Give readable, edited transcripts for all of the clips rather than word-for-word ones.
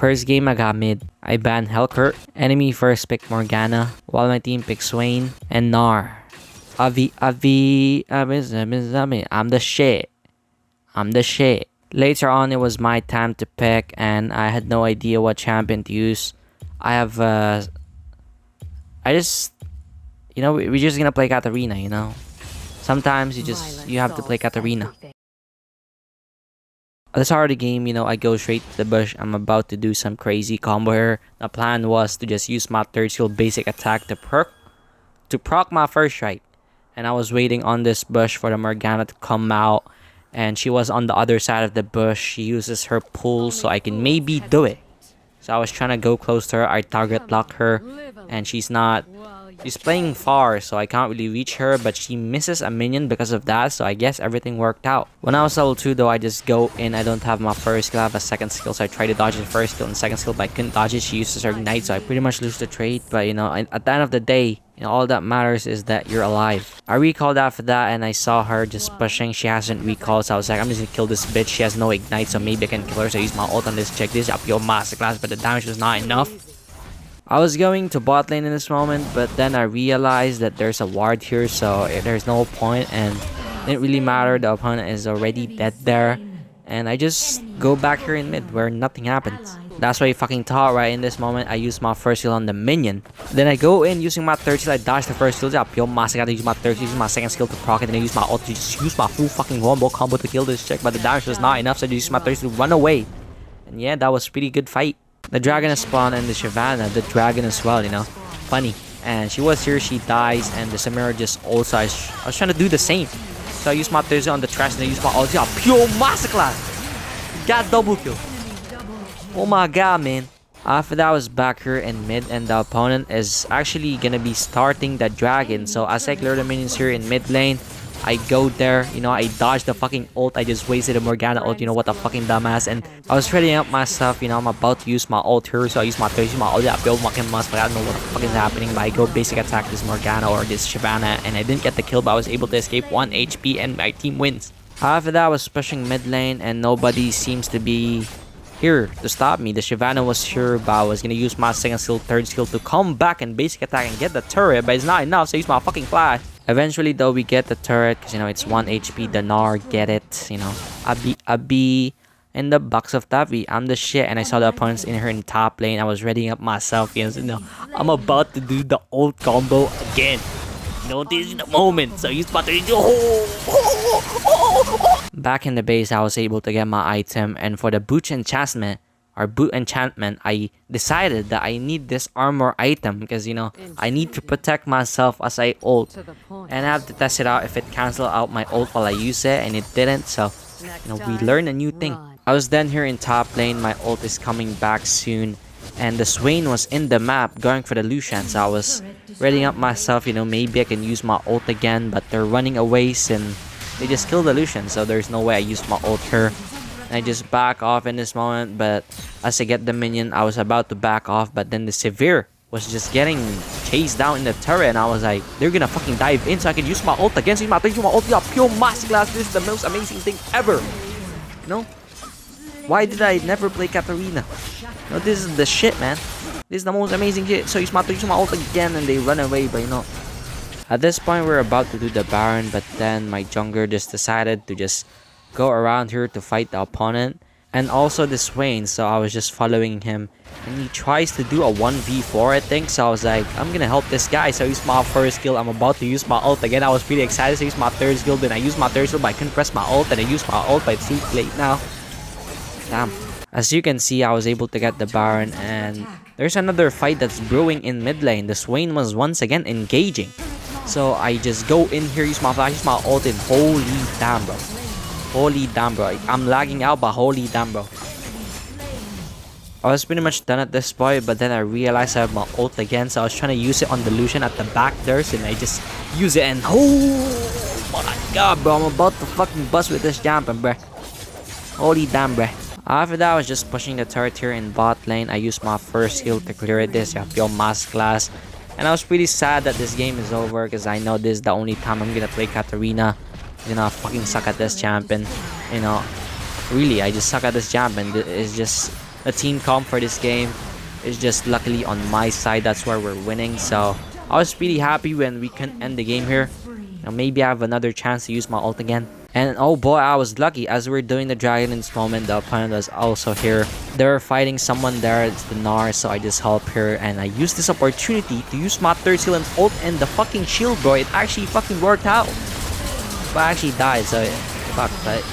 First game I got mid. I banned Helkurt. Enemy first picked Morgana, while my team picked Swain and Gnar. I'm the shit. I'm the shit. Later on, it was my time to pick, and I had no idea what champion to use. I just, we're just gonna play Katarina, Sometimes you have to play Katarina. At the start of the game, I go straight to the bush. I'm about to do some crazy combo here. The plan was to just use my third skill basic attack to proc my first strike. And I was waiting on this bush for the Morgana to come out. And she was on the other side of the bush. She uses her pull so I can maybe do it. So I was trying to go close to her. I target lock her. And she's playing far, so I can't really reach her, but she misses a minion because of that, so I guess everything worked out. When I was level 2 though, I just go in. I don't have my first skill, I have a second skill, so I try to dodge the first skill and second skill, but I couldn't dodge it. She uses her ignite, so I pretty much lose the trade. But at the end of the day, all that matters is that you're alive. I recalled after that and I saw her just pushing. She hasn't recalled, so I was like, I'm just gonna kill this bitch. She has no ignite, so maybe I can kill her. So I used my ult on this chick. This is a pure masterclass, but the damage was not enough. I was going to bot lane in this moment, but then I realized that there's a ward here, so there's no point, and it didn't really matter. The opponent is already dead there, and I just go back here in mid where nothing happens. That's why you fucking thought, right? In this moment, I use my first skill on the minion. Then I go in using my third skill. I dodge the first skill. Pure mass. I gotta use my third skill, use my second skill to proc it. Then I use my ult to just use my full fucking combo to kill this chick. But the damage was not enough, so I just used my third skill to run away. And yeah, that was a pretty good fight. The dragon is spawned and the Shyvana, the dragon as well, Funny. And she was here, she dies, and the Samira just also. I was trying to do the same. So I used my third skill on the trash and I used my ult. Pure masterclass! Got double kill. Oh my god, man. After that, I was back here in mid, and the opponent is actually gonna be starting the dragon. So as I clear the minions here in mid lane, I go there, I dodged the fucking ult. I just wasted a Morgana ult, what a fucking dumbass. And I was readying up my stuff, I'm about to use my ult here. So I use my third, use my ult, I build fucking must, but I don't know what the fuck is happening. But I go basic attack this Morgana or this Shyvana, and I didn't get the kill, but I was able to escape 1 HP and my team wins. After that, I was pushing mid lane, and nobody seems to be here to stop me. The Shyvana was sure, but I was gonna use my second skill, third skill to come back and basic attack and get the turret, but it's not enough, so I use my fucking flash. Eventually though, we get the turret because it's 1 HP. The Gnar, get it, Abi in the box of Tavi. I'm the shit, and I saw the opponents in her in top lane. I was readying up myself, I'm about to do the old combo again. This is the moment. So use battery. Back in the base, I was able to get my item, and for the boot enchantment, I decided that I need this armor item because I need to protect myself as I ult, and I have to test it out if it cancel out my ult while I use it, and it didn't. So we learn a new thing. I was then here in top lane. My ult is coming back soon, and the Swain was in the map going for the Lucian, so I was readying up myself. Maybe I can use my ult again, but they're running away and they just killed the Lucian, so there's no way I used my ult here. I just back off in this moment, but as I get the minion, I was about to back off, but then the Severe was just getting chased down in the turret, and I was like, they're gonna fucking dive in so I can use my ult again. So use my ult, pure masterclass. This is the most amazing thing ever. Why did I never play Katarina? This is the shit, man. This is the most amazing shit. So use my ult again, and they run away, but at this point, we're about to do the Baron, but then my jungler just decided to just go around here to fight the opponent, and also the Swain, so I was just following him, and he tries to do a 1v4, I think. So I was like, I'm gonna help this guy. So I used my first skill. I'm about to use my ult again. I was pretty excited. So I used my third skill, then I used my third skill, but I couldn't press my ult, and I used my ult, but it's too late now. Damn. As you can see, I was able to get the Baron, and there's another fight that's brewing in mid lane. The Swain was once again engaging, so I just go in here, use my flash, use my ult, and holy damn, bro. Holy damn, bro. I'm lagging out, but holy damn, bro. I was pretty much done at this point, but then I realized I have my ult again, so I was trying to use it on the Lucian at the back there, and I just use it, and oh my god, bro, I'm about to fucking bust with this champion, bro. Holy damn, bro. After that, I was just pushing the turret here in bot lane. I used my first skill to clear this, pure masterclass. And I was pretty sad that this game is over, because I know this is the only time I'm gonna play Katarina. I fucking suck at this champion. Really, I just suck at this champion. It's just the team comp for this game is just luckily on my side. That's why we're winning. So I was pretty happy when we can end the game here. Now maybe I have another chance to use my ult again. And oh boy, I was lucky. As we are doing the dragon in this moment, the opponent was also here. They're fighting someone there. It's the Nar, so I just help her. And I used this opportunity to use my third skill and ult and the fucking shield, bro. It actually fucking worked out. But I actually died, so fuck. But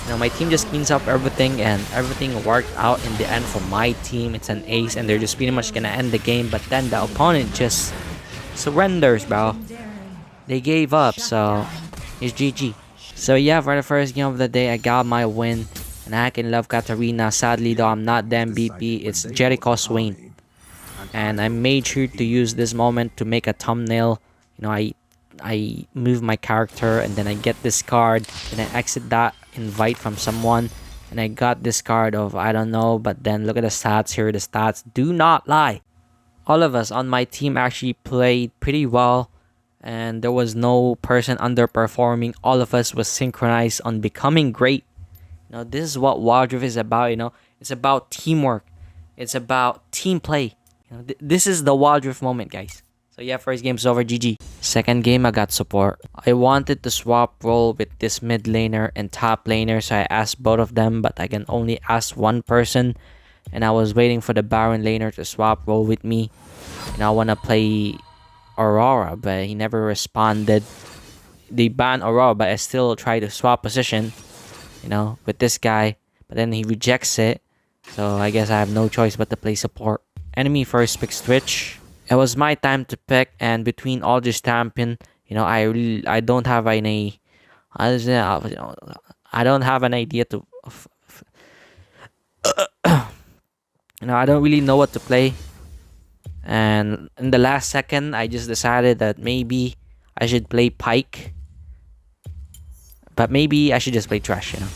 you know, my team just cleans up everything, and everything worked out in the end for my team. It's an ace, and they're just pretty much gonna end the game. But then the opponent just surrenders, bro. They gave up, so it's GG. So yeah, for the first game of the day, I got my win. And I can love Katarina. Sadly though, I'm not the MVP. It's Jericho Swain. And I made sure to use this moment to make a thumbnail. You know, I move my character and then I get this card. And I exit that invite from someone. And I got this card of I don't know. But then look at the stats here. The stats do not lie. All of us on my team actually played pretty well. And there was no person underperforming. All of us was synchronized on becoming great. You know, this is what Wild Rift is about. You know, it's about teamwork. It's about team play. You know, this is the Wild Rift moment, guys. So yeah, first game's over. GG. Second game, I got support. I wanted to swap role with this mid laner and top laner, so I asked both of them, but I can only ask one person. And I was waiting for the Baron laner to swap role with me. And I want to play Aurora, but he never responded. They banned Aurora, but I still try to swap position, you know, with this guy. But then he rejects it, so I guess I have no choice but to play support. Enemy first picks Twitch. It was my time to pick, and between all this champion, you know, I don't have any, I don't have an idea to, you know, I don't really know what to play. And in the last second, I just decided that maybe I should play Pyke. But maybe I should just play Trash, you know.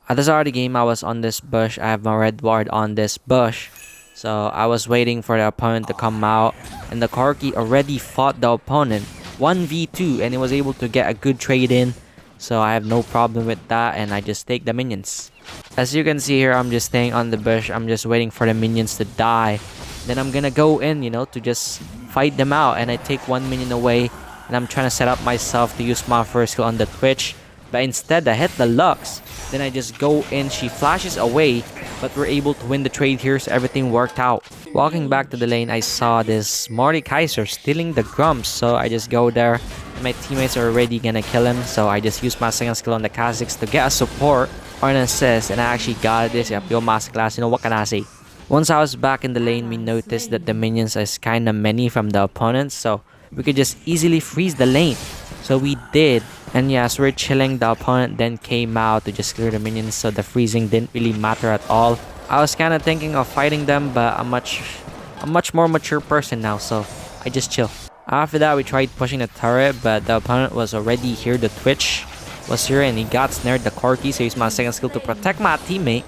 At the start of the game, I was on this bush. I have my red ward on this bush. So I was waiting for the opponent to come out. And the Corki already fought the opponent 1v2. And he was able to get a good trade in. So I have no problem with that. And I just take the minions. As you can see here, I'm just staying on the bush. I'm just waiting for the minions to die. Then I'm gonna go in, you know, to just fight them out. And I take one minion away. And I'm trying to set up myself to use my first skill on the Twitch. But instead, I hit the Lux. Then I just go in. She flashes away. But we're able to win the trade here, so everything worked out. Walking back to the lane, I saw this Mordekaiser stealing the Grumps. So I just go there. My teammates are already gonna kill him. So I just use my second skill on the Kha'Zix to get a support or an assist. And I actually got this. Yo, masterclass. You know, what can I say? Once I was back in the lane, we noticed that the minions is kinda many from the opponents. So we could just easily freeze the lane. So we did. And yes, we're chilling. The opponent then came out to just clear the minions, so the freezing didn't really matter at all. I was kind of thinking of fighting them, but I'm a much more mature person now, so I just chill. After that, we tried pushing the turret, but the opponent was already here. The Twitch was here, and he got snared the Corki, so I used my second skill to protect my teammate.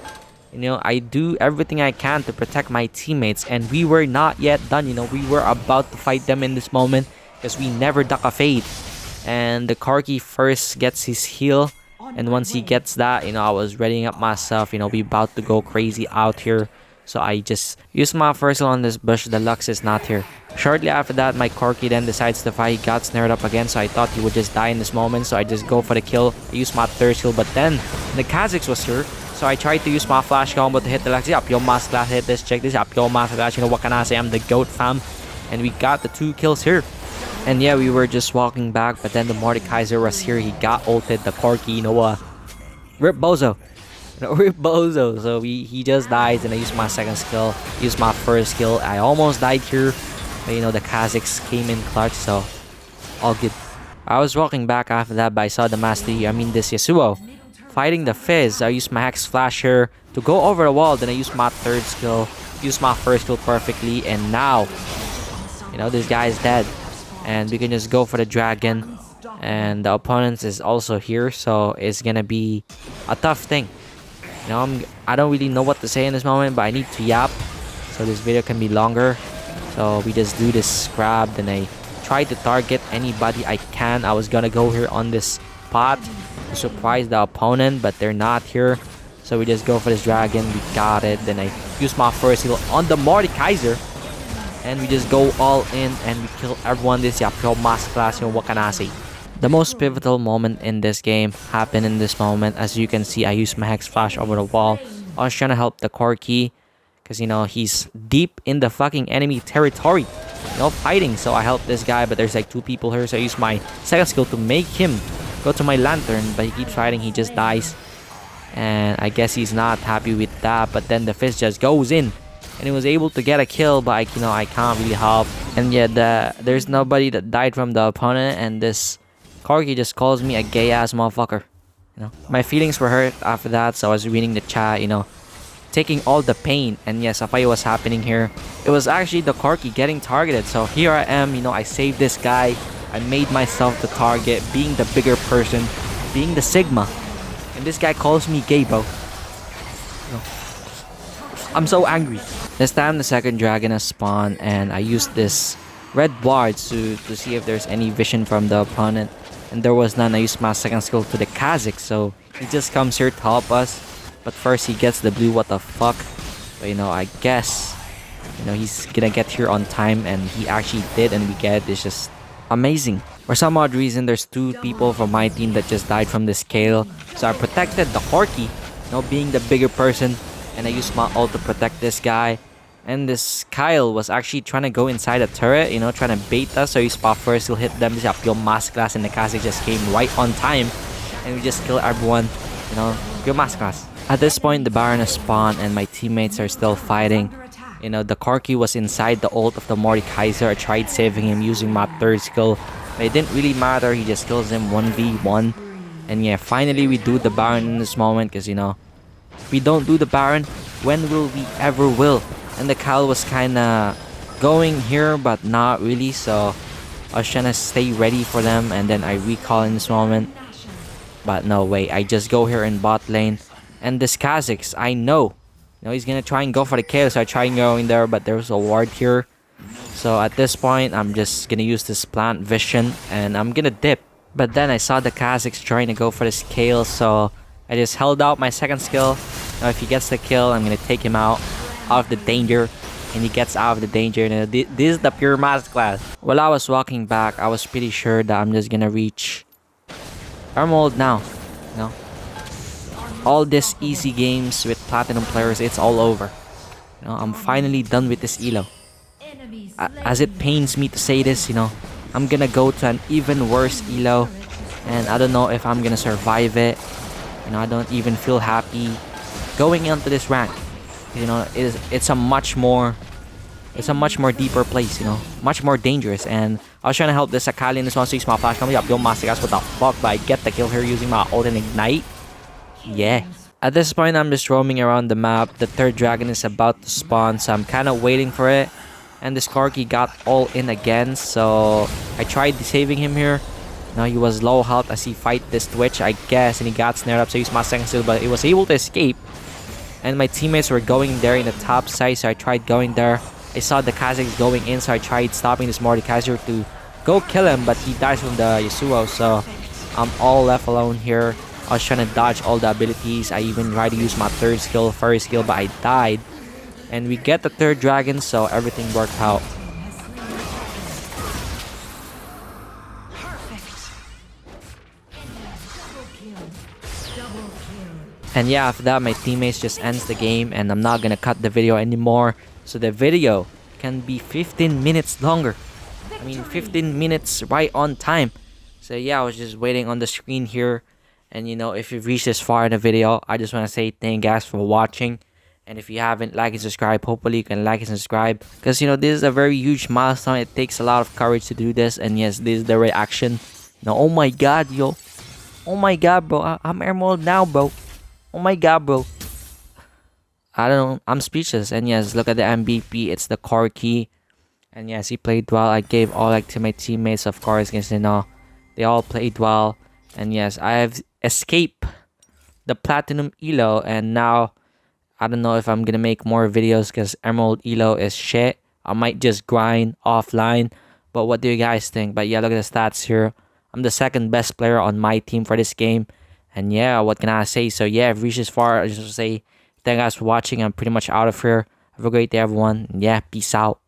You know, I do everything I can to protect my teammates, and we were not yet done. You know, we were about to fight them in this moment because we never duck a fade. And the Corki first gets his heal, and once he gets that, you know, I was readying up myself. You know, we about to go crazy out here, so I just used my first skill on this bush. The Lux is not here. Shortly after that, my Corki then decides to fight. He got snared up again, so I thought he would just die in this moment, so I just go for the kill. I used my third skill, but then the Kha'Zix was here, so I tried to use my flash combo to hit the Lux. Up yo masterclass, hit this, check this, up yo masterclass. You know, what can I say? I'm the GOAT, fam. And we got the 2 kills here. And yeah, we were just walking back, but then the Mordekaiser was here. He got ulted, the Corki, you know, rip Bozo. You know, rip Bozo. So he just dies, and I used my second skill, used my first skill. I almost died here, but you know, the Kha'Zix came in clutch, so all good. I was walking back after that, but I saw the this Yasuo fighting the Fizz. I used my Hex Flash here to go over the wall, then I used my third skill, used my first skill perfectly, and now, you know, this guy is dead. And we can just go for the dragon. And the opponent is also here, so it's gonna be a tough thing. You know, I don't really know what to say in this moment, but I need to yap, so this video can be longer. So we just do this grab, then I try to target anybody I can. I was gonna go here on this spot to surprise the opponent, but they're not here. So we just go for this dragon. We got it. Then I use my first heal on the Mordekaiser. And we just go all in and we kill everyone. This is pure masterclass. What can I say? The most pivotal moment in this game happened in this moment. As you can see, I used my Hex Flash over the wall. I was trying to help the Corki because, he's deep in the fucking enemy territory, fighting. So I helped this guy, but there's like 2 people here. So I use my second skill to make him go to my lantern, but he keeps fighting. He just dies. And I guess he's not happy with that. But then the fist just goes in. And he was able to get a kill, but I can't really help. And yet there's nobody that died from the opponent. And this Corgi just calls me a gay-ass motherfucker. My feelings were hurt after that. So I was reading the chat, taking all the pain. And yes, a fight was happening here. It was actually the Corgi getting targeted. So here I am, I saved this guy. I made myself the target, being the bigger person, being the Sigma. And this guy calls me gay, bro. I'm so angry. This time the second dragon has spawned and I used this red ward to see if there's any vision from the opponent. And there was none. I used my second skill to the Kha'Zix, so he just comes here to help us. But first he gets the blue, what the fuck. But I guess he's gonna get here on time, and he actually did, and we get it. It's just amazing. For some odd reason, there's 2 people from my team that just died from the scale. So I protected the Corki, being the bigger person. And I used my ult to protect this guy. And this Kyle was actually trying to go inside the turret, trying to bait us. So he spot first, he'll hit them. This is pure masterclass, and the Kha'Zix just came right on time. And we just kill everyone, pure masterclass. At this point, the Baron has spawned and my teammates are still fighting. The Corki was inside the ult of the Mordekaiser. I tried saving him using my third skill. But it didn't really matter, he just kills him 1v1. And yeah, finally we do the Baron in this moment because, if we don't do the Baron, when will we ever will? And the Kyle was kinda going here, but not really. So I was trying to stay ready for them, and then I recall in this moment. But no way, I just go here in bot lane. And this Kha'Zix, I know, he's gonna try and go for the kill. So I try and go in there, but there's a ward here. So at this point, I'm just gonna use this plant vision, and I'm gonna dip. But then I saw the Kha'Zix trying to go for this kill, so I just held out my second skill. Now if he gets the kill, I'm gonna take him out of the danger. And he gets out of the danger. This is the pure masterclass. While I was walking back, I was pretty sure that I'm just gonna reach Emerald now. All this easy games with platinum players, it's all over. I'm finally done with this elo. As it pains me to say this, I'm gonna go to an even worse elo. And I don't know if I'm gonna survive it. I don't even feel happy going into this rank. It's a much more deeper place, much more dangerous. And I was trying to help this Akali in this one, so my flash coming up. Yo, Master, what the fuck? But I get the kill here using my ult and ignite. Yeah. At this point, I'm just roaming around the map. The third dragon is about to spawn, so I'm kind of waiting for it. And this Corki got all in again, so I tried saving him here. Now he was low health as he fight this Twitch, I guess, and he got snared up, so he used my second skill, but he was able to escape. And my teammates were going there in the top side, so I tried going there. I saw the Kha'Zix going in, so I tried stopping this Mordekaiser to go kill him, but he dies from the Yasuo, so I'm all left alone here. I was trying to dodge all the abilities. I even tried to use my first skill, but I died. And we get the third dragon, so everything worked out. And yeah, after that, my teammates just ends the game, and I'm not gonna cut the video anymore. So the video can be 15 minutes longer. 15 minutes right on time. So yeah, I was just waiting on the screen here. And if you've reached this far in the video, I just want to say thank you guys for watching. And if you haven't, like and subscribe. Hopefully you can like and subscribe, because this is a very huge milestone. It takes a lot of courage to do this. And yes, this is the reaction. Oh my god, yo. Oh my god, bro. I'm Emerald now, bro. Oh my god, bro. I don't know. I'm speechless. And yes, look at the MVP. It's the Corki. And yes, he played well. I gave all to my teammates, of course, because they all played well. And yes, I have escaped the platinum elo, and now I don't know if I'm gonna make more videos because Emerald elo is shit. I might just grind offline. But what do you guys think? But yeah, look at the stats here. I'm the second best player on my team for this game. And yeah, what can I say? So yeah, I've reached this far. I just want to say thank you guys for watching. I'm pretty much out of here. Have a great day, everyone. And yeah, peace out.